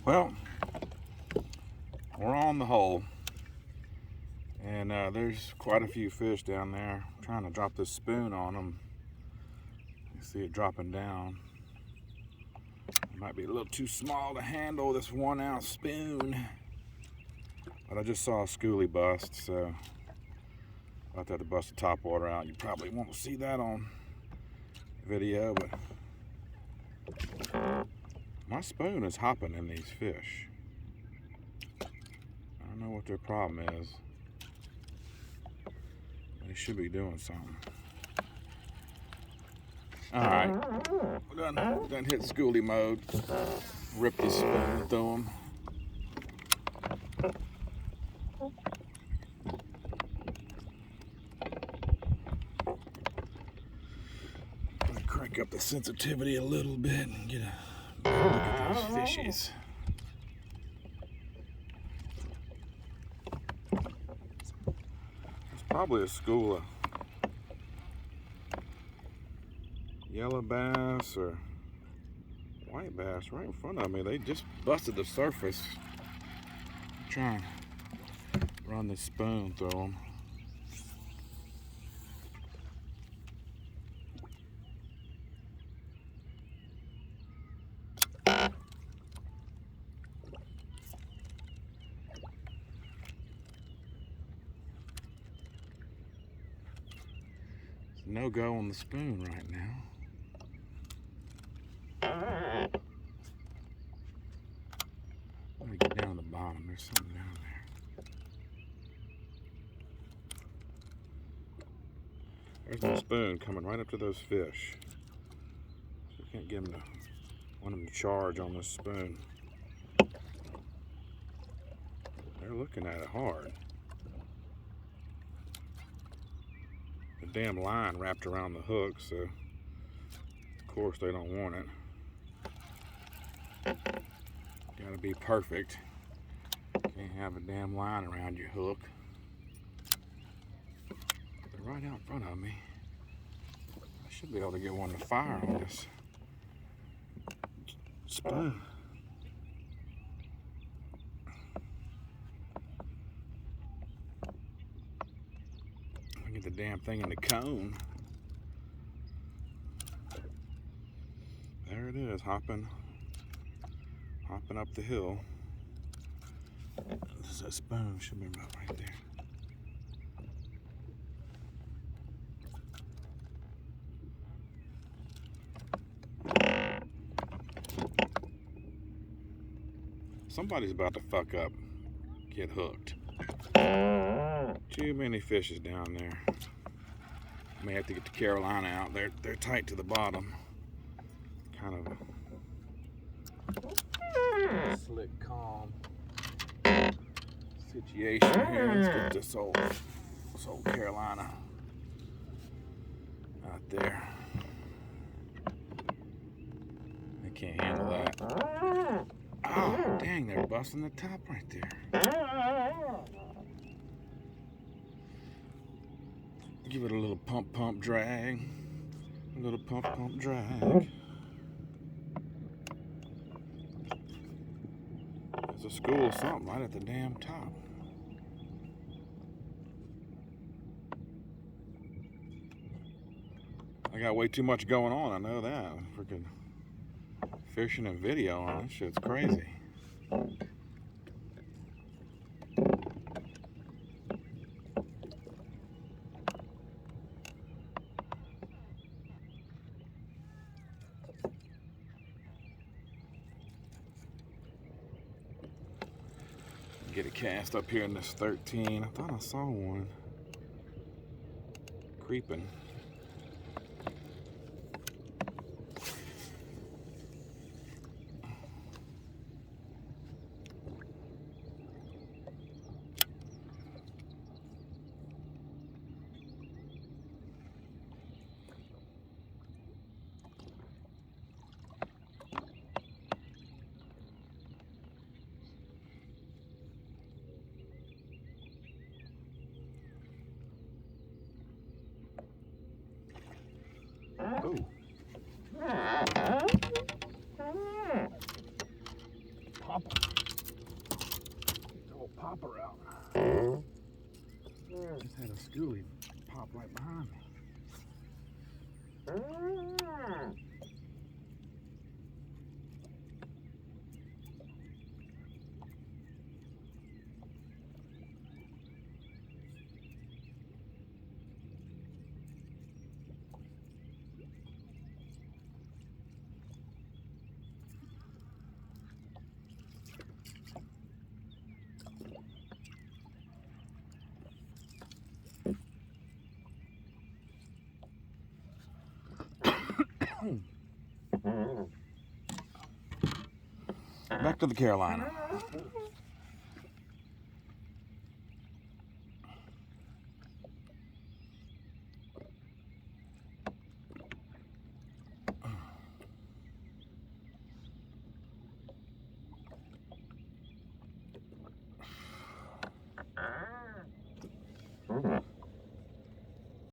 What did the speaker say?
Well, we're on the hole, and there's quite a few fish down there. I'm trying to drop this spoon on them. You see it dropping down. It might be a little too small to handle this 1 ounce spoon, but I just saw a schoolie bust, so about to have to bust the top water out. You probably won't see that on video, but my spoon is hopping in these fish. I don't know what their problem is. They should be doing something. Alright, we're done hit schoolie mode. Rip the spoon through them. Crank up the sensitivity a little bit and get a better look at those fishies. It's probably a school of yellow bass or white bass right in front of me. They just busted the surface. I'm trying to run the spoon through them. No go on the spoon right now. Let me get down to the bottom. There's something down there. There's my spoon coming right up to those fish. So I can't get them to want them to charge on this spoon. They're looking at it hard. The damn line wrapped around the hook, so of course they don't want it. Gotta be perfect. Can't have a damn line around your hook. They're right out in front of me. I should be able to get one to fire on this spoon. Get the damn thing in the cone. There it is, hopping up the hill. This is a spoon, should be about right there. Somebody's about to fuck up, get hooked. Too many fishes down there. May have to get the Carolina out. They're tight to the bottom. Kind of a slick, calm situation here. Let's get this old Carolina out there. They can't handle that. Oh, dang, they're busting the top right there. Give it a little pump drag. A little pump drag. There's a school of something right at the damn top. I got way too much going on, I know that. Freaking fishing and video on this shit's crazy. Get a cast up here in this 13. I thought I saw one creeping. Back to the Carolina.